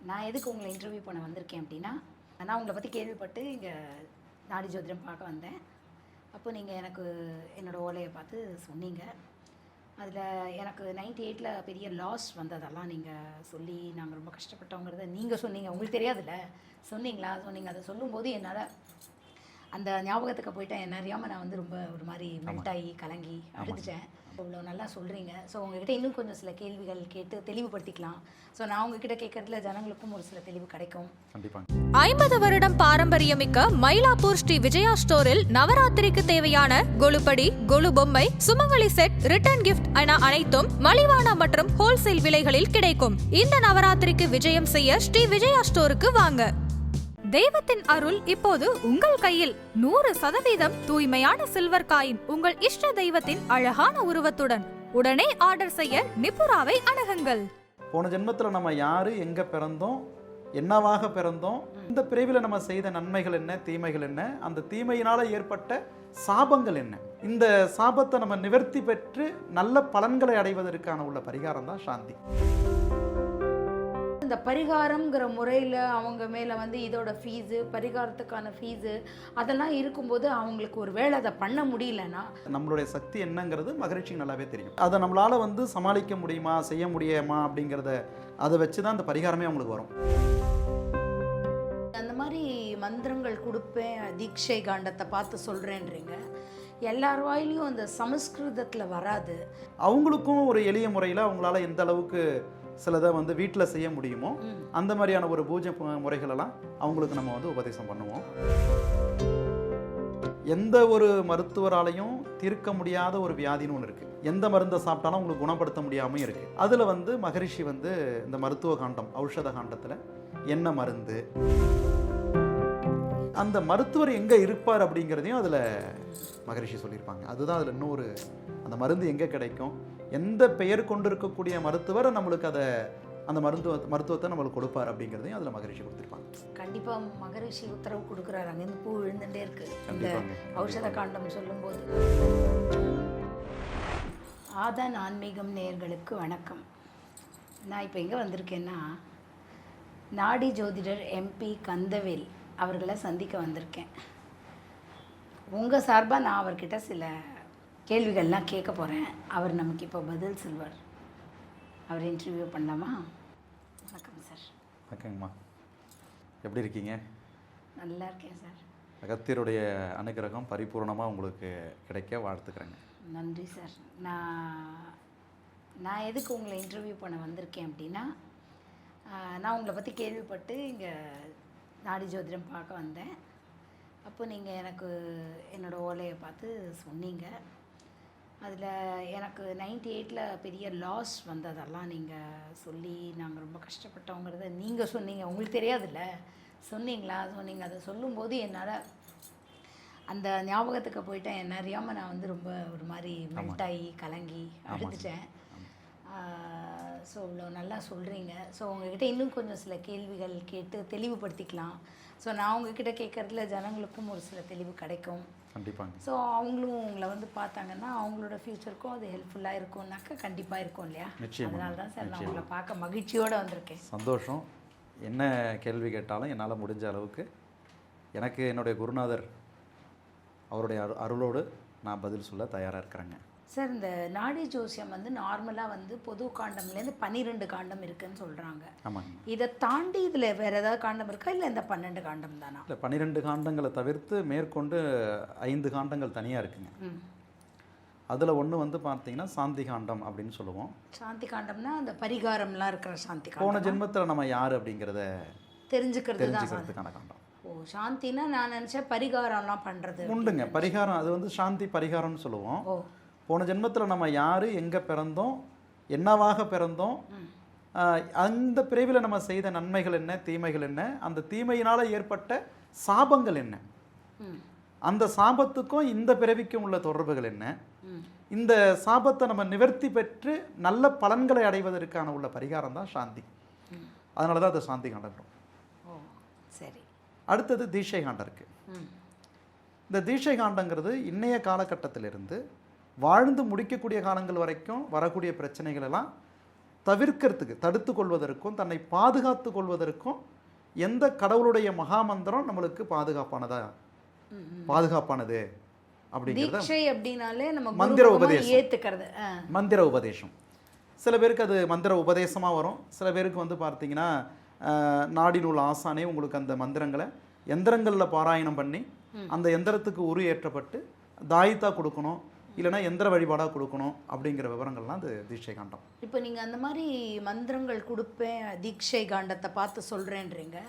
நான் எதுக்கு உங்களை இன்டர்வியூ பண்ண வந்திருக்கேன் அப்படின்னா, நான் உங்களை பற்றி கேள்விப்பட்டு இங்கே நாடி ஜோதிடம் பார்க்க வந்தேன். அப்போ நீங்கள் எனக்கு என்னோடய ஓலையை பார்த்து சொன்னீங்க. அதில் எனக்கு 98ல் பெரிய லாஸ் வந்ததெல்லாம் நீங்கள் சொல்லி நாங்கள் ரொம்ப கஷ்டப்பட்டோங்கிறத நீங்கள் சொன்னீங்க. உங்களுக்கு தெரியாதுல்ல, சொன்னீங்களா? சொன்னீங்க. அதை சொல்லும்போது என்னால் அந்த ஞாபகத்துக்கு போயிட்டேன். என்ன அறியாமல் நான் வந்து ரொம்ப ஒரு மாதிரி மெல்ட்டாகி கலங்கி அழுதுட்டேன். இவ்வளோ நல்லா சொல்கிறீங்க. ஸோ உங்ககிட்ட இன்னும் கொஞ்சம் சில கேள்விகள் கேட்டு தெளிவுபடுத்திக்கலாம். ஸோ நான் உங்ககிட்ட கேட்கறதுல ஜனங்களுக்கும் ஒரு சில தெளிவு கிடைக்கும். கண்டிப்பாக. 50 வருடம் பாரம்பரியமிக்க மயிலாப்பூர் ஸ்ரீ விஜயா ஸ்டோரில் நவராத்திரிக்கு தேவையான கொலுப்படி, கொலு பொம்மை, சுமங்கலி செட், ரிட்டர்ன் கிஃப்ட் என அனைத்தும் மலிவான மற்றும் ஹோல்சேல் விலைகளில் கிடைக்கும். இந்த நவராத்திரிக்கு விஜயம் செய்ய ஸ்ரீ விஜயா ஸ்டோருக்கு வாங்க. தெய்வத்தின் அருள் இப்போது உங்கள் கையில். 100% தூய்மையான சில்வர் காயின் உங்கள் இஷ்ட தெய்வத்தின் அழகான உருவத்துடன். உடனே ஆர்டர் செய்ய நிபுராவை அணுகுங்கள். போன ஜென்மத்தில் நம்ம யாரு, எங்க பிறந்தோம், என்னவாக பிறந்தோம், இந்த பிறவில நம்ம செய்த நன்மைகள் என்ன, தீமைகள் என்ன, அந்த தீமையினால ஏற்பட்ட சாபங்கள் என்ன, இந்த சாபத்தை நம்ம நிவர்த்தி பெற்று நல்ல பலன்களை அடைவதற்கான உள்ள பரிகாரம் தான் சாந்தி. இந்த பரிகாரம்ங்கிற முறையில் அவங்க மேலே வந்து இதோட ஃபீஸு, பரிகாரத்துக்கான ஃபீஸு அதெல்லாம் இருக்கும்போது அவங்களுக்கு ஒரு வேளை அதை பண்ண முடியலன்னா நம்மளுடைய சக்தி என்னங்கிறது மகரிஷிக்கு நல்லாவே தெரியும். அதை நம்மளால் வந்து சமாளிக்க முடியுமா, செய்ய முடியுமா அப்படிங்கிறத அதை வச்சு தான் அந்த பரிகாரமே அவங்களுக்கு வரும். அந்த மாதிரி மந்திரங்கள் கொடுப்பேன், தீட்சை காண்டத்தை பார்த்து சொல்கிறேன்றீங்க. எல்லார் வாயிலையும் அந்த சமஸ்கிருதத்தில் வராது. அவங்களுக்கும் ஒரு எளிய முறையில் அவங்களால எந்த அளவுக்கு சிலதை வந்து வீட்டில் செய்ய முடியுமோ அந்த மாதிரியான ஒரு பூஜை முறைகளெல்லாம் அவங்களுக்கு நம்ம வந்து உபதேசம் பண்ணுவோம். எந்த ஒரு மருத்துவராலையும் தீர்க்க முடியாத ஒரு வியாதின்னு ஒன்று இருக்குது. எந்த மருந்தை சாப்பிட்டாலும் உங்களுக்கு குணப்படுத்த முடியாமல் இருக்குது. அதில் வந்து மகரிஷி வந்து இந்த மருத்துவ காண்டம், ஔஷத காண்டத்தில் என்ன மருந்து, அந்த மருத்துவர் எங்கே இருப்பார் அப்படிங்கிறதையும் அதில் மகரிஷி சொல்லியிருப்பாங்க. அதுதான் அதில் இன்னொரு, அந்த மருந்து எங்கே கிடைக்கும், எந்த பெயர் கொண்டு இருக்கக்கூடிய மருத்துவர் நம்மளுக்கு அதை அந்த மருத்துவத்தை நம்மளுக்கு கொடுப்பார் அப்படிங்கிறதையும் அதில் மகரிஷி கொடுத்துருப்பாங்க. கண்டிப்பாக மகரிஷி உத்தரவு கொடுக்குறாரு. அங்கேருந்து பூ விழுந்துட்டே இருக்கு இந்த ஔஷத காண்டம் சொல்லும்போது. ஆதான் ஆன்மீகம் நேயர்களுக்கு வணக்கம். நான் இப்போ எங்கே வந்திருக்கேன்னா, நாடி ஜோதிடர் MP கந்தவேல் அவர்களை சந்திக்க வந்திருக்கேன். உங்கள் சார்பாக நான் அவர்கிட்ட சில கேள்விகள்லாம் கேட்க போகிறேன். அவர் நமக்கு இப்போ பதில் சொல்வார். அவர் இன்டர்வியூ பண்ணலாமா? வணக்கம் சார். வணக்கங்கம்மா, எப்படி இருக்கீங்க? நல்லா இருக்கேன் சார். அகத்தியருடைய அனுகிரகம் பரிபூர்ணமாக உங்களுக்கு கிடைக்க வாழ்த்துக்கிறேங்க. நன்றி சார். நான் எதுக்கு உங்களை இன்டர்வியூ பண்ண வந்திருக்கேன் அப்படின்னா, நான் உங்களை பற்றி கேள்விப்பட்டு இங்கே நாடி ஜோதிடம் பார்க்க வந்தேன். அப்போ நீங்கள் எனக்கு என்னோடய ஓலையை பார்த்து சொன்னீங்க. அதில் எனக்கு 98ல் பெரிய லாஸ் வந்ததெல்லாம் நீங்கள் சொல்லி நாங்கள் ரொம்ப கஷ்டப்பட்டோங்கிறத நீங்கள் சொன்னீங்க. உங்களுக்கு தெரியாதுல்ல, சொன்னீங்களா? சொன்னீங்க. அதை சொல்லும்போது என்னால் அந்த ஞாபகத்துக்கு போயிட்டேன். என்ன அறியாமல் நான் வந்து ரொம்ப ஒரு மாதிரி மெல்ட்டாகி கலங்கி அழுதுட்டேன். ஸோ இவ்வளோ நல்லா சொல்கிறீங்க. ஸோ உங்ககிட்ட இன்னும் கொஞ்சம் சில கேள்விகள் கேட்டு தெளிவுபடுத்திக்கலாம். ஸோ நான் உங்ககிட்ட கேட்குறதுல ஜனங்களுக்கும் ஒரு சில தெளிவு கிடைக்கும். கண்டிப்பாங்க. ஸோ அவங்களும் உங்களை வந்து பார்த்தாங்கன்னா அவங்களோட ஃப்யூச்சருக்கும் அது ஹெல்ப்ஃபுல்லாக இருக்கும்னாக்கா கண்டிப்பாக இருக்கும் இல்லையா? அதனால தான் சார் நான் உங்களை பார்க்க மகிழ்ச்சியோடு வந்திருக்கேன். சந்தோஷம். என்ன கேள்வி கேட்டாலும் என்னால் முடிஞ்ச அளவுக்கு எனக்கு என்னுடைய குருநாதர் அவருடைய அருளோடு நான் பதில் சொல்ல தயாராக இருக்கிறேங்க. சார், இந்த நாடி ஜோசியம் வந்து நார்மலாக வந்து பொது காண்டம்லேருந்து 12 காண்டம் இருக்குதுன்னு சொல்கிறாங்க. ஆமாங்க. இதை தாண்டி இதில் வேறு ஏதாவது காண்டம் இருக்கா, இல்லை இந்த 12 காண்டம் தானா? இல்லை, 12 காண்டங்களை தவிர்த்து மேற்கொண்டு 5 காண்டங்கள் தனியாக இருக்குங்க. அதில் ஒன்று வந்து பார்த்தீங்கன்னா சாந்தி காண்டம் அப்படின்னு சொல்லுவோம். சாந்தி காண்டம்னா அந்த பரிகாரம்லாம் இருக்கிற சாந்தி காண்டம். போன ஜென்மத்தில் நம்ம யார் அப்படிங்கிறத தெரிஞ்சுக்கிறதுக்கான காண்டம். ஓ, சாந்தினா நான் நினச்சேன் பரிகாரம்லாம் பண்ணுறது உண்டுங்க. பரிகாரம் அது வந்து சாந்தி பரிகாரம்னு சொல்லுவோம். ஓ, போன ஜென்மத்தில் நம்ம யார், எங்கே பிறந்தோம், என்னவாக பிறந்தோம், அந்த பிறவில நம்ம செய்த நன்மைகள் என்ன, தீமைகள் என்ன, அந்த தீமையினால் ஏற்பட்ட சாபங்கள் என்ன, அந்த சாபத்துக்கும் இந்த பிறவிக்கும் உள்ள தொடர்புகள் என்ன, இந்த சாபத்தை நம்ம நிவர்த்தி பெற்று நல்ல பலன்களை அடைவதற்கான உள்ள பரிகாரம் தான் சாந்தி. அதனால தான் அது சாந்தி காண்டம். ஓ, சரி. அடுத்தது தீட்சை காண்டம் இருக்குது. இந்த தீட்சை காண்டங்கிறது இன்னைய காலகட்டத்திலிருந்து வாழ்ந்து முடிக்கக்கூடிய காலங்கள் வரைக்கும் வரக்கூடிய பிரச்சனைகள் எல்லாம் தவிர்க்கிறதுக்கு, தடுத்து கொள்வதற்கும் தன்னை பாதுகாத்து கொள்வதற்கும் எந்த கடவுளுடைய மகாமந்திரம் நம்மளுக்கு பாதுகாப்பானது அப்படிங்கிறத தீட்சை அப்படினாலே நம்ம மந்திர குருமுகமா உபதேசம். ஏத்துக்கிறது. மந்திர உபதேசம். சில பேருக்கு அது மந்திர உபதேசமாக வரும். சில பேருக்கு வந்து பார்த்தீங்கன்னா நாடி நூல் ஆசானே உங்களுக்கு அந்த மந்திரங்களை எந்திரங்களில் பாராயணம் பண்ணி அந்த எந்திரத்துக்கு உரு ஏற்றப்பட்டு தாயித்தா கொடுக்கணும், இல்லைன்னா எந்திர வழிபாடாக கொடுக்கணும் அப்படிங்கிற விவரங்கள்லாம் அது தீட்சை காண்டம். இப்போ நீங்கள் அந்த மாதிரி மந்திரங்கள் கொடுப்பேன் தீட்சை காண்டத்தை பார்த்து சொல்கிறேன்றீங்க.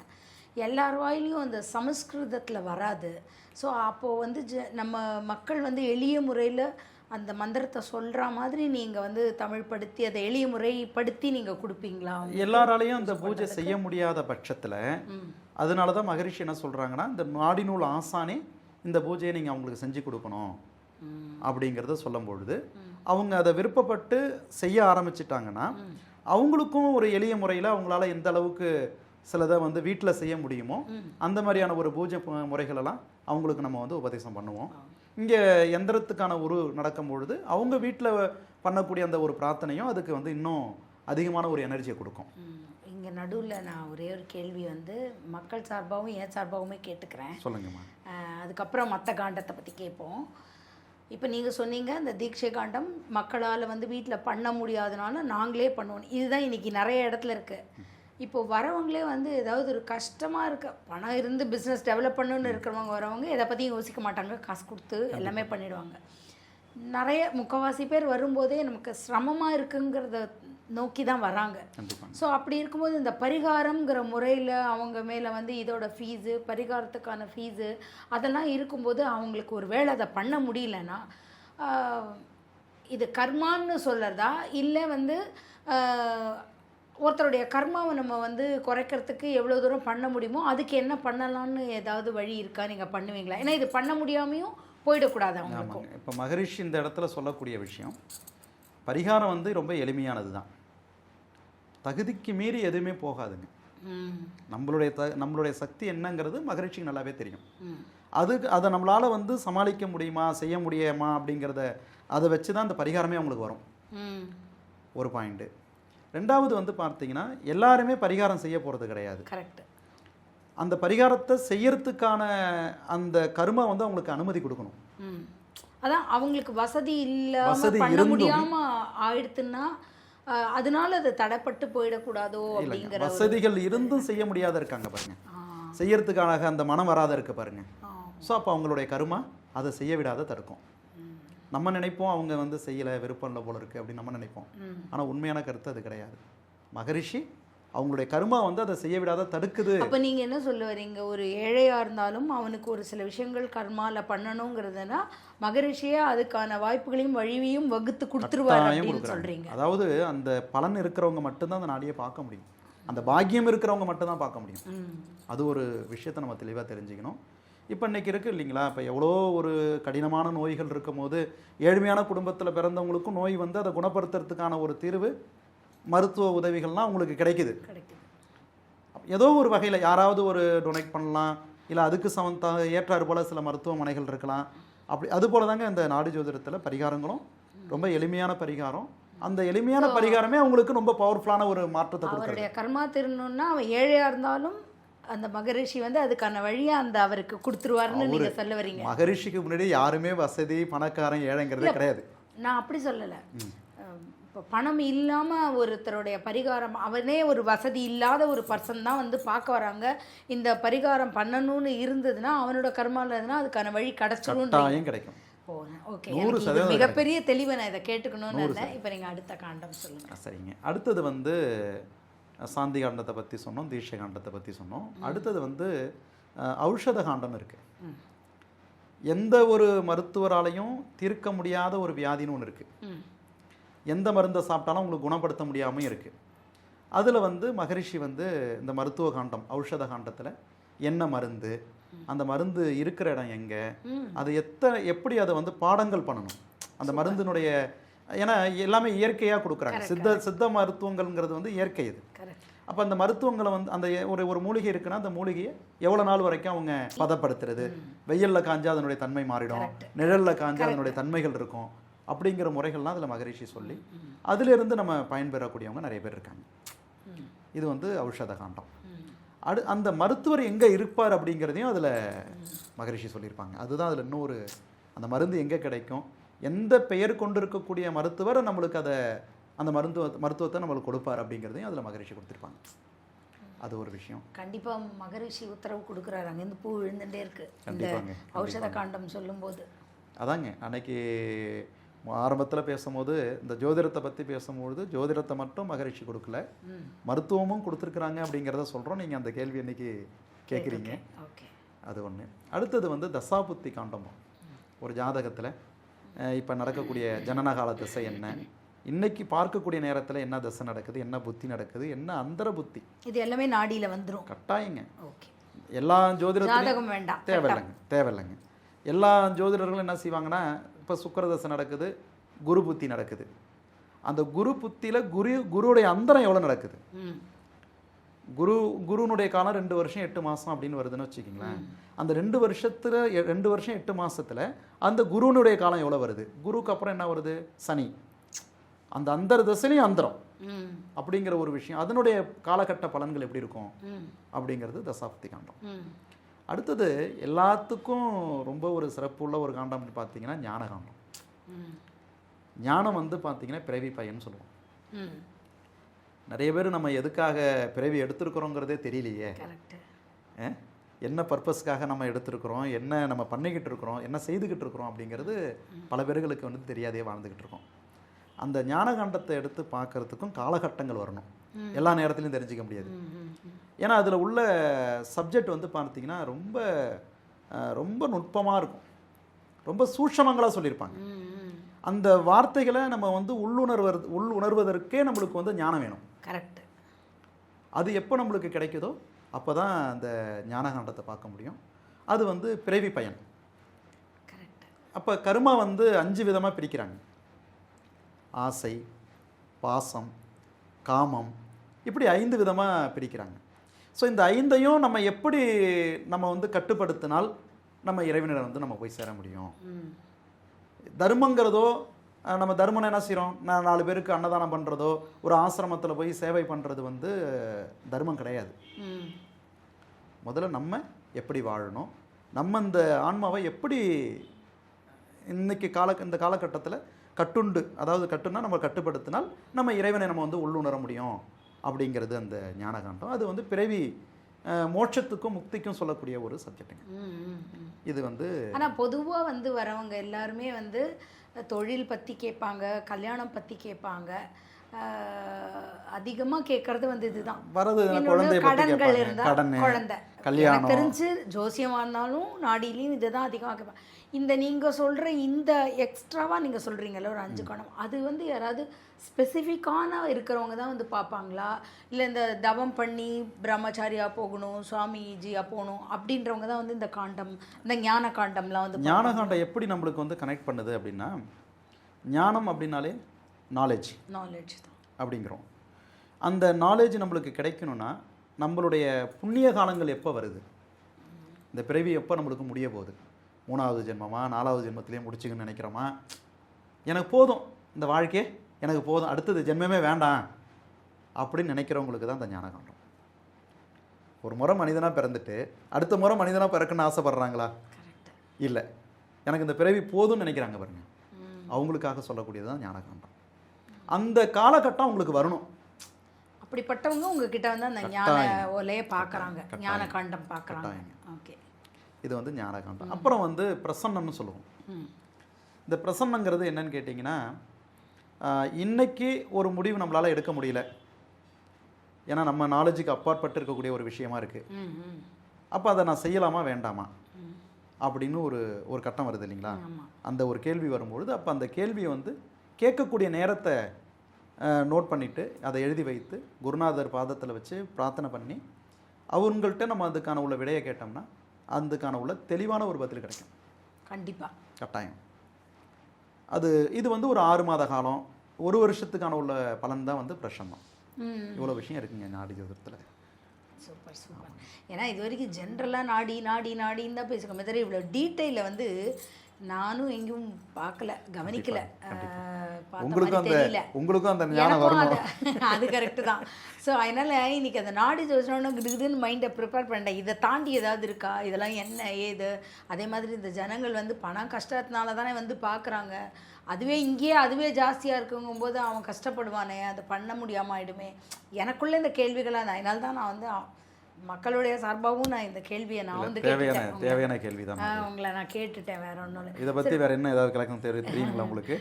எல்லார் வாயிலையும் அந்த சமஸ்கிருதத்தில் வராது. ஸோ அப்போது வந்து நம்ம மக்கள் வந்து எளிய முறையில் அந்த மந்திரத்தை சொல்கிற மாதிரி நீங்கள் வந்து தமிழ் படுத்தி அதை எளிய முறைப்படுத்தி நீங்கள் கொடுப்பீங்களா? எல்லாராலையும் அந்த பூஜை செய்ய முடியாத பட்சத்தில் அதனால தான் மகரிஷி என்ன சொல்கிறாங்கன்னா, இந்த நாடி நூல் ஆசானே இந்த பூஜையை நீங்கள் அவங்களுக்கு செஞ்சு கொடுக்கணும் அப்படிங்கிறத சொல்லும் பொழுது அவங்க அதை விருப்பப்பட்டு செய்ய ஆரம்பிச்சிட்டாங்கன்னா அவங்களுக்கும் ஒரு எளிய முறையில் அவங்களால எந்த அளவுக்கு சிலதை வந்து வீட்டில் செய்ய முடியுமோ அந்த மாதிரியான ஒரு பூஜை முறைகளெல்லாம் அவங்களுக்கு நம்ம வந்து உபதேசம் பண்ணுவோம். இங்கே எந்திரத்துக்கான உரு நடக்கும் பொழுது அவங்க வீட்டில் பண்ணக்கூடிய அந்த ஒரு பிரார்த்தனையும் அதுக்கு வந்து இன்னும் அதிகமான ஒரு எனர்ஜியை கொடுக்கும். இங்கே நடுவில் நான் ஒரே ஒரு கேள்வி வந்து மக்கள் சார்பாகவும் என் சார்பாகவுமே கேட்டுக்கிறேன். சொல்லுங்கம்மா. அதுக்கப்புறம் மற்ற காண்டத்தை பற்றி கேட்போம். இப்போ நீங்கள் சொன்னீங்க இந்த தீட்சை காண்டம் மக்களால் வந்து வீட்டில் பண்ண முடியாதனால நாங்களே பண்ணுவோம். இதுதான் இன்றைக்கி நிறைய இடத்துல இருக்குது. இப்போ வரவங்களே வந்து ஏதாவது ஒரு கஷ்டமாக இருக்க, பணம் இருந்து பிஸ்னஸ் டெவலப் பண்ணணுன்னு இருக்கிறவங்க வரவங்க எதை பற்றியும் யோசிக்க மாட்டாங்க, காசு கொடுத்து எல்லாமே பண்ணிடுவாங்க. நிறைய முக்கால்வாசி பேர் வரும்போதே நமக்கு சிரமமாக இருக்குங்கிறத நோக்கி தான் வராங்க. ஸோ அப்படி இருக்கும்போது இந்த பரிகாரம்ங்கிற முறையில் அவங்க மேலே வந்து இதோட ஃபீஸு, பரிகாரத்துக்கான ஃபீஸு அதெல்லாம் இருக்கும்போது அவங்களுக்கு ஒரு வேளை அதை பண்ண முடியலன்னா இது கர்மான்னு சொல்கிறதா, இல்லை வந்து ஒருத்தருடைய கர்மாவை நம்ம வந்து குறைக்கிறதுக்கு எவ்வளோ தூரம் பண்ண முடியுமோ அதுக்கு என்ன பண்ணலான்னு ஏதாவது வழி இருக்கா? நீங்கள் பண்ணுவீங்களா? ஏன்னா இது பண்ண முடியாமையும் போயிடக்கூடாது அவங்களுக்கும். இப்போ மகரிஷி இந்த இடத்துல சொல்லக்கூடிய விஷயம், பரிகாரம் வந்து ரொம்ப எளிமையானது தான். தகுதிக்கு மீறி எதுவுமே போகாதுங்க. நம்மளுடைய சக்தி என்னங்கிறது மகரிஷிக்கு நல்லாவே தெரியும். அதை நம்மளால் வந்து சமாளிக்க முடியுமா, செய்ய முடியுமா அப்படிங்கிறத அதை வச்சு தான் அந்த பரிகாரமே அவங்களுக்கு வரும். ஒரு பாயிண்ட்டு. ரெண்டாவது வந்து பார்த்தீங்கன்னா எல்லாருமே பரிகாரம் செய்ய போகிறது கிடையாது. கரெக்ட். அந்த பரிகாரத்தை செய்யறதுக்கான அந்த கர்மா வந்து அவங்களுக்கு அனுமதி கொடுக்கணும். அதான் அவங்களுக்கு வசதி இல்லாம பண்ண முடியாம ஆயிடுத்துன்னா அதனால அது தடைப்பட்டு போயிடக்கூடாதோ அப்படிங்கிற வசதிகள் இருந்தும் செய்ய முடியாத இருக்காங்க பாருங்க, செய்யறதுக்கான அந்த மனம் வராத இருக்கு பாருங்க. ஸோ அப்போ அவங்களுடைய கர்மா அதை செய்ய விடாத தடுக்கும். நம்ம நினைப்போம் அவங்க வந்து செய்யலை, விருப்பம் இல்லை போல இருக்குது அப்படின்னு நம்ம நினைப்போம். ஆனால் உண்மையான கருத்து அது கிடையாது. மகரிஷி அவங்களுடைய கர்மா வந்து அதை செய்ய விடாத தடுக்குது. அப்போ நீங்கள் என்ன சொல்ல வரீங்க? ஒரு ஏழையாக இருந்தாலும் அவனுக்கு ஒரு சில விஷயங்கள் கர்மாவில் பண்ணணுங்கிறதுனா மகரிஷியே அதுக்கான வாய்ப்புகளையும் வழியையும் வகுத்து கொடுத்துருவாங்க சொல்கிறீங்க. அதாவது அந்த பலன் இருக்கிறவங்க மட்டும்தான் அந்த நாடியை பார்க்க முடியும், அந்த பாக்கியம் இருக்கிறவங்க மட்டும்தான் பார்க்க முடியும். அது ஒரு விஷயத்தை நம்ம தெளிவாக தெரிஞ்சுக்கணும். இப்போ இன்றைக்கி இருக்குது இல்லைங்களா, இப்போ எவ்வளோ ஒரு கடினமான நோய்கள் இருக்கும் போது ஏழ்மையான குடும்பத்தில் பிறந்தவங்களுக்கும் நோய் வந்து அதை குணப்படுத்துறதுக்கான ஒரு தீர்வு மருத்துவ உதவிகள்லாம் அவங்களுக்கு கிடைக்குது. ஏதோ ஒரு வகையில் யாராவது ஒரு டொனேட் பண்ணலாம், இல்லை அதுக்கு ஏற்றாறு போல் சில மருத்துவமனைகள் இருக்கலாம். அப்படி அது போல தாங்க இந்த நாடி ஜோதிடத்தில் பரிகாரங்களும் ரொம்ப எளிமையான பரிகாரம். அந்த எளிமையான பரிகாரமே அவங்களுக்கு ரொம்ப பவர்ஃபுல்லான ஒரு மாற்றத்தை கொடுக்குது. அவருடைய கர்மா திருணுன்னா அவன் ஏழையாக இருந்தாலும் அந்த மகரிஷி வந்து அதுக்கான வழியை அவருக்கு கொடுத்துருவாருன்னு நீங்கள் சொல்ல வரீங்க. மகரிஷிக்கு முன்னாடி யாருமே வசதி பணக்காரன் ஏழைங்கிறதே கிடையாது. நான் அப்படி சொல்லலை. இப்போ பணம் இல்லாமல் ஒருத்தருடைய பரிகாரம், அவனே ஒரு வசதி இல்லாத ஒரு பர்சன் தான் வந்து பார்க்க வராங்க, இந்த பரிகாரம் பண்ணணும்னு இருந்ததுன்னா அவனோட கர்மாவில் இருந்ததுன்னா அதுக்கான வழி கிடைச்சிடும், கிடைக்கும். ஓகே, மிகப்பெரிய தெளிவை நான் இதை கேட்டுக்கணும்னு இருந்தேன். இப்போ நீங்கள் அடுத்த காண்டம் சொல்லுங்கள். சரிங்க. அடுத்தது வந்து சாந்தி காண்டத்தை பற்றி சொன்னோம், தீட்சை காண்டத்தை பற்றி சொன்னோம். அடுத்தது வந்து ஔஷத காண்டம் இருக்குது. எந்த ஒரு மருத்துவராலையும் தீர்க்க முடியாத ஒரு வியாதின்னு ஒன்று இருக்குது. எந்த மருந்தை சாப்பிட்டாலும் உங்களுக்கு குணப்படுத்த முடியாமல் இருக்குது. அதில் வந்து மகரிஷி வந்து இந்த மருத்துவ காண்டம் ஔஷத காண்டத்தில் என்ன மருந்து, அந்த மருந்து இருக்கிற இடம் எங்கே, அது எப்படி அதை வந்து பாடங்கள் பண்ணணும், அந்த மருந்தினுடைய, ஏன்னா எல்லாமே இயற்கையாக கொடுக்குறாங்க. சித்த மருத்துவங்கள்ங்கிறது வந்து இயற்கை. இது அப்போ அந்த மருத்துவங்களை வந்து அந்த ஒரு மூலிகை இருக்குன்னா அந்த மூலிகையை எவ்வளோ நாள் வரைக்கும் அவங்க பதப்படுத்துறது, வெயிலில் காஞ்சா அதனுடைய தன்மை மாறிடும், நிழலில் காஞ்சா அதனுடைய தன்மைகள் இருக்கும், அப்படிங்கிற முறைகள்லாம் அதில் மகரிஷி சொல்லி அதிலிருந்து நம்ம பயன்பெறக்கூடியவங்க நிறைய பேர் இருக்காங்க. இது வந்து ஔஷத காண்டம். அந்த மருத்துவர் எங்கே இருப்பார் அப்படிங்கிறதையும் அதில் மகரிஷி சொல்லியிருப்பாங்க. அதுதான் அதில் இன்னொரு, அந்த மருந்து எங்கே கிடைக்கும், எந்த பெயர் கொண்டு இருக்கக்கூடிய மருத்துவர் நம்மளுக்கு அந்த மருத்துவத்தை நம்மளுக்கு கொடுப்பார் அப்படிங்கிறதையும் அதில் மகரிஷி கொடுத்துருப்பாங்க. அது ஒரு விஷயம். கண்டிப்பாக மகரிஷி உத்தரவு கொடுக்குறாரு, அங்கேருந்து பூ விழுந்துட்டே இருக்கு இந்த ஔஷத காண்டம் சொல்லும்போது. அதாங்க அன்னைக்கு ஆரம்பத்தில் பேசும்போது இந்த ஜோதிடத்தை பற்றி பேசும்பொழுது ஜோதிடத்தை மட்டும் மகரிஷி கொடுக்கல, மருத்துவமும் கொடுத்துருக்குறாங்க அப்படிங்கிறத சொல்கிறோம். நீங்கள் அந்த கேள்வி இன்னைக்கு கேட்குறீங்க. அது ஒன்று. அடுத்தது வந்து தசாபுத்தி காண்டம். ஒரு ஜாதகத்தில் இப்போ நடக்கக்கூடிய ஜனனகால திசை என்ன, இன்னைக்கு பார்க்கக்கூடிய நேரத்தில் என்ன திசை நடக்குது, என்ன புத்தி நடக்குது, என்ன அந்தர புத்தி, இது எல்லாமே நாடியில் வந்துடும் கட்டாயங்க. ஓகே, எல்லா ஜோதிடத்துலையும் வேண்டாம், தேவையில்லைங்க. எல்லா ஜோதிடர்களும் என்ன செய்வாங்கன்னா, இப்போ சுக்கிரதசை நடக்குது, குரு புத்தி நடக்குது, அந்த குரு புத்தியில் குருவுடைய அந்தரம் எவ்வளோ நடக்குது, குருனுடைய காலம் 2 வருஷம் 8 மாதம் அப்படின்னு வருதுன்னு வச்சுக்கிங்களேன். அந்த 2 வருஷம் 8 மாதத்தில் அந்த குருனுடைய காலம் எவ்வளோ வருது, குருக்கு அப்புறம் என்ன வருது, சனி, அந்த அந்தர தசையிலையும் அந்தரம் அப்படிங்கிற ஒரு விஷயம், அதனுடைய காலகட்ட பலன்கள் எப்படி இருக்கும் அப்படிங்கிறது தசாபுத்தி காண்டம். அடுத்தது எல்லாத்துக்கும் ரொம்ப ஒரு சிறப்பு உள்ள ஒரு காண்டம் பார்த்தீங்கன்னா ஞான காண்டம். ஞானம் வந்து பார்த்தீங்கன்னா பிறவி பயன்னு சொல்லுவோம். நிறைய பேர் நம்ம எதுக்காக பிறவி எடுத்துருக்குறோங்கிறதே தெரியலையே, என்ன பர்பஸ்க்காக நம்ம எடுத்துருக்குறோம், என்ன நம்ம பண்ணிக்கிட்டு இருக்கிறோம், என்ன செய்துக்கிட்டு இருக்கிறோம் அப்படிங்கிறது பல பேர்களுக்கு வந்து தெரியாதே வாழ்ந்துக்கிட்டு இருக்கோம். அந்த ஞான காண்டத்தை எடுத்து பார்க்கறதுக்கும் காலகட்டங்கள் வரணும், எல்லா நேரத்துலையும் தெரிஞ்சிக்க முடியாது. ஏன்னா அதில் உள்ள சப்ஜெக்ட் வந்து பார்த்தீங்கன்னா ரொம்ப ரொம்ப நுட்பமாக இருக்கும், ரொம்ப சூட்சமங்களாக சொல்லியிருப்பாங்க. அந்த வார்த்தைகளை நம்ம வந்து உள்உணர்வதற்கே நம்மளுக்கு வந்து ஞானம் வேணும். கரெக்ட். அது எப்போ நம்மளுக்கு கிடைக்குதோ அப்போ தான் அந்த ஞான காண்டத்தை பார்க்க முடியும். அது வந்து பிறவி பயன். கரெக்ட். அப்போ கர்மா வந்து 5 விதமாக பிரிக்கிறாங்க. ஆசை, பாசம், காமம், இப்படி 5 விதமாக பிரிக்கிறாங்க. ஸோ இந்த 5ஐயும் நம்ம எப்படி நம்ம வந்து கட்டுப்படுத்தினால் நம்ம இறைவனிடம் வந்து நம்ம போய் சேர முடியும். தர்மங்கிறதோ, நம்ம தர்மம் என்ன செய்கிறோம், 4 பேருக்கு அன்னதானம் பண்ணுறதோ, ஒரு ஆசிரமத்தில் போய் சேவை பண்ணுறது வந்து தர்மம் கிடையாது. முதல்ல நம்ம எப்படி வாழணும், நம்ம இந்த ஆன்மாவை எப்படி இன்னைக்கு இந்த காலகட்டத்தில் கட்டுண்டு, அதாவது கட்டுன்னா நம்ம கட்டுப்படுத்தினால் நம்ம இறைவனை நம்ம வந்து உள்ளுணர முடியும் அப்படிங்கிறது அந்த ஞானகாண்டம். அது வந்து பிறவி மோட்சத்துக்கும் முக்திக்கும் சொல்லக்கூடிய ஒரு சப்ஜெக்ட்டுங்க. இது வந்து ஆனால் பொதுவாக வந்து வரவங்க எல்லாருமே வந்து தொழில் பற்றி கேட்பாங்க, கல்யாணம் பற்றி கேட்பாங்க, அதிகமாக கேட்கறது வந்து இதுதான் வரது. கடன்கள் இருந்தால் குழந்தை, கல்யாணம் தெரிஞ்சு ஜோசியமாக இருந்தாலும் நாடிலையும் இதுதான் அதிகமாக கேட்பாங்க. இந்த நீங்கள் சொல்கிற இந்த எக்ஸ்ட்ராவாக நீங்கள் சொல்கிறீங்கல்ல ஒரு 5 காண்டம், அது வந்து யாராவது ஸ்பெசிஃபிக்கான இருக்கிறவங்க தான் வந்து பார்ப்பாங்களா, இல்லை இந்த தவம் பண்ணி பிரம்மச்சாரியாக போகணும், சுவாமிஜியாக போகணும் அப்படின்றவங்க தான் வந்து இந்த காண்டம், இந்த ஞான காண்டம்லாம் வந்து ஞான காண்டம் எப்படி நம்மளுக்கு வந்து கனெக்ட் பண்ணுது அப்படின்னா, ஞானம் அப்படின்னாலே நாலேஜ் தான் அப்படிங்கிறோம். அந்த நாலேஜ் நம்மளுக்கு கிடைக்கணும்னா நம்மளுடைய புண்ணிய காலங்கள் எப்போ வருது, இந்த பிறவி எப்போ நம்மளுக்கு முடிய போகுது, 3வது ஜென்மமா 4வது ஜென்மத்திலே முடிச்சுக்கணும்னு நினைக்கிறோமா, எனக்கு போதும் இந்த வாழ்க்கையே எனக்கு போதும், அடுத்தது ஜென்மமே வேண்டாம் அப்படின்னு நினைக்கிறவங்களுக்கு தான் இந்த ஞானகாண்டம். ஒரு முறை மனிதனாக பிறந்துட்டு அடுத்த முறை மனிதனாக பிறக்குன்னு ஆசைப்படுறாங்களா, இல்லை, எனக்கு இந்த பிறவி போதும்னு நினைக்கிறாங்க பாருங்க, அவங்களுக்காக சொல்லக்கூடியது தான் ஞானகாண்டம். அந்த காலகட்டம் அவங்களுக்கு வரணும். அப்படிப்பட்டவங்க உங்ககிட்ட வந்து அந்த ஞான ஓலையை பார்க்குறாங்க, ஞான காண்டம் பார்க்குறாங்க. ஓகே, இது வந்து ஞானகாண்டம். அப்புறம் வந்து பிரசன்னம்னு சொல்லுவோம். இந்த பிரசன்னங்கிறது என்னன்னு கேட்டிங்கன்னா, இன்னைக்கு ஒரு முடிவு நம்மளால் எடுக்க முடியல, ஏன்னா நம்ம நாலேஜுக்கு அப்பாற்பட்டு இருக்கக்கூடிய ஒரு விஷயமா இருக்குது. அப்போ அதை நான் செய்யலாமா வேண்டாமா அப்படின்னு ஒரு கட்டம் வருது இல்லைங்களா. அந்த ஒரு கேள்வி வரும்பொழுது அப்போ அந்த கேள்வியை வந்து கேட்கக்கூடிய நேரத்தை நோட் பண்ணிவிட்டு அதை எழுதி வைத்து குருநாதர் பாதத்தில் வச்சு பிரார்த்தனை பண்ணி அவங்கள்ட்ட நம்ம அதுக்கான உள்ள விடையை கேட்டோம்னா அதுக்கான உள்ள தெளிவான ஒரு பதில் கிடைக்கும். கண்டிப்பாக, கட்டாயம். இது வந்து ஒரு 6 மாத காலம், 1 வருஷத்துக்கான உள்ள பலன் தான் வந்து பிரசன்னம். இவ்வளோ விஷயம் இருக்குங்க நாடி ஜோதிடத்தில். Super super. ஏன்னா இது வரைக்கும் ஜென்ரலாக நாடின்னு தான் பேசுகிறோமே தவிர இவ்வளோ டீட்டெயிலில் வந்து நானும் எங்கேயும் பார்க்கல, கவனிக்கல, பார்த்த உங்களுக்கும் மாதிரி தெரியல. உங்களுக்கும் அந்த ஞானம் எனக்கும் வரணும். அது கரெக்டு தான். ஸோ அதனால் இன்னைக்கு அந்த நாடி ஜோதிடம்னு கிடுகிடுன்னு மைண்டை ப்ரிப்பேர் பண்ணிட்டேன். இதை தாண்டி ஏதாவது இருக்கா, இதெல்லாம் என்ன ஏது. அதே மாதிரி இந்த ஜனங்கள் வந்து பணம் கஷ்டத்தினால தானே வந்து பார்க்குறாங்க. அதுவே இங்கேயே அதுவே ஜாஸ்தியாக இருக்குங்கும்போது அவன் கஷ்டப்படுவானே, அதை பண்ண முடியாமல் ஆகிடுமே. எனக்குள்ளே இந்த கேள்விகளாக நான் அதனால தான் நான் வந்து மக்களுடைய சார்பாகவும் நான் இந்த கேள்வியை நான் வந்து தேவையான கேள்வி தான். உங்களை நான் கேட்டுட்டேன், வேற ஒன்றும் இல்லை. இதை பற்றி வேற என்ன ஏதாவது கலக்கம் தெரியுங்களா உங்களுக்கு?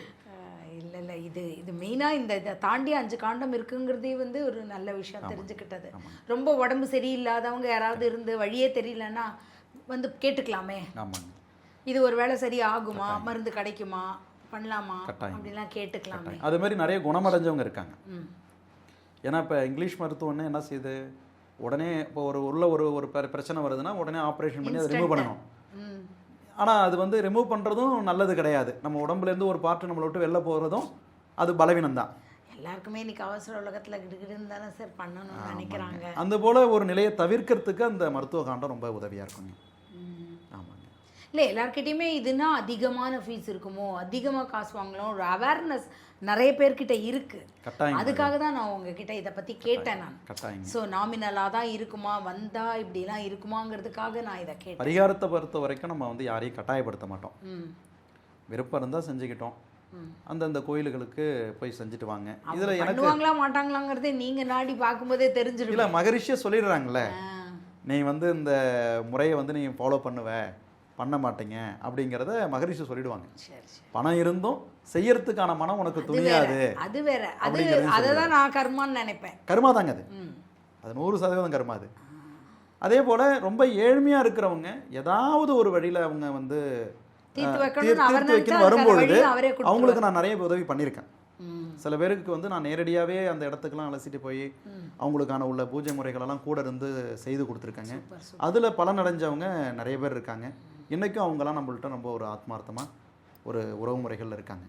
இல்லை இது மெயினாக இதை தாண்டி 5 காண்டம் இருக்குங்கிறதே வந்து ஒரு நல்ல விஷயம் தெரிஞ்சுக்கிட்டது. ரொம்ப உடம்பு சரியில்லாதவங்க யாராவது இருந்து வழியே தெரியலன்னா வந்து கேட்டுக்கலாமே, இது ஒரு வேளை சரி ஆகுமா, மருந்து கிடைக்குமா, பண்ணலாமா அப்படின்லாம் கேட்டுக்கலாமே. அது மாதிரி நிறைய குணமடைஞ்சவங்க இருக்காங்க. ஏன்னா இப்போ இங்கிலீஷ் மருத்துவம்னு என்ன செய்யுது, உடனே இப்போ ஒரு பிரச்சனை வருதுன்னா உடனே ஆப்ரேஷன் பண்ணி அதை ரிமூவ் பண்ணணும். ஆனால் அது வந்து ரிமூவ் பண்ணுறதும் நல்லது கிடையாது. நம்ம உடம்புலேருந்து ஒரு பார்ட்டு நம்மளை விட்டு வெளில போகிறதும் அது பலவீனம் தான். எல்லாருக்குமே இன்னைக்கு அவசர உலகத்தில் கிடுகிடுன்னு தானே சார் பண்ணணும்னு நினைக்கிறாங்க. அந்த போல் ஒரு நிலையை தவிர்க்கிறதுக்கு அந்த மருத்துவ காண்டம் ரொம்ப உதவியாக இருக்குங்க. ஆமாங்க. இல்லை எல்லாருக்கிட்டையுமே இதுனா அதிகமான ஃபீஸ் இருக்குமோ, அதிகமாக காசு வாங்கலாம், ஒரு அவேர்னஸ் நிறைய பேர்கிட்ட இருக்கு. அதுக்காக தான் நான் உங்ககிட்ட இதை பற்றி கேட்டேன். நான் ஸோ நாமினலாக தான் இருக்குமா, வந்தால் இப்படிலாம் இருக்குமாங்கிறதுக்காக நான் இதை கேட்டேன். பரிகாரத்தை பொறுத்த வரைக்கும் நம்ம வந்து யாரையும் கட்டாயப்படுத்த மாட்டோம். விருப்பம் இருந்தால் செஞ்சுக்கிட்டோம், அந்தந்த கோயில்களுக்கு போய் செஞ்சுட்டு வாங்க. இதில் எனக்கு பண்ணுவாங்களா மாட்டாங்களாங்கிறதே நீங்கள் நாடி பார்க்கும்போதே தெரிஞ்சிடும். இல்லை, மகரிஷியை சொல்லிடுறாங்களே, நீ வந்து இந்த முறையை வந்து நீ ஃபாலோ பண்ண மாட்டீங்க அப்படிங்கிறத மகரிஷி சொல்லிடுவாங்க. பணம் இருந்தும் செய்யறதுக்கான மனம் உனக்கு துணியாது. அது வேற, அதை தான் நான் கர்மான்னு நினைப்பேன். கர்மா தாங்க அது 100% கர்மா. அது அதே போல் ரொம்ப ஏழ்மையாக இருக்கிறவங்க ஏதாவது ஒரு வழியில் அவங்க வந்து தீர்த்து வைக்கணும் வரும்பொழுது அவங்களுக்கு நான் நிறைய உதவி பண்ணியிருக்கேன். சில பேருக்கு வந்து நான் நேரடியாகவே அந்த இடத்துக்கெல்லாம் அலசிட்டு போய் அவங்களுக்கான உள்ள பூஜை முறைகளெல்லாம் கூட இருந்து செய்து கொடுத்துருக்காங்க. அதில் பலனடைஞ்சவங்க நிறைய பேர் இருக்காங்க. இன்றைக்கும் அவங்கெல்லாம் நம்மள்ட்ட ரொம்ப ஒரு ஆத்மார்த்தமாக ஒரு உறவு முறைகள் இருக்காங்க.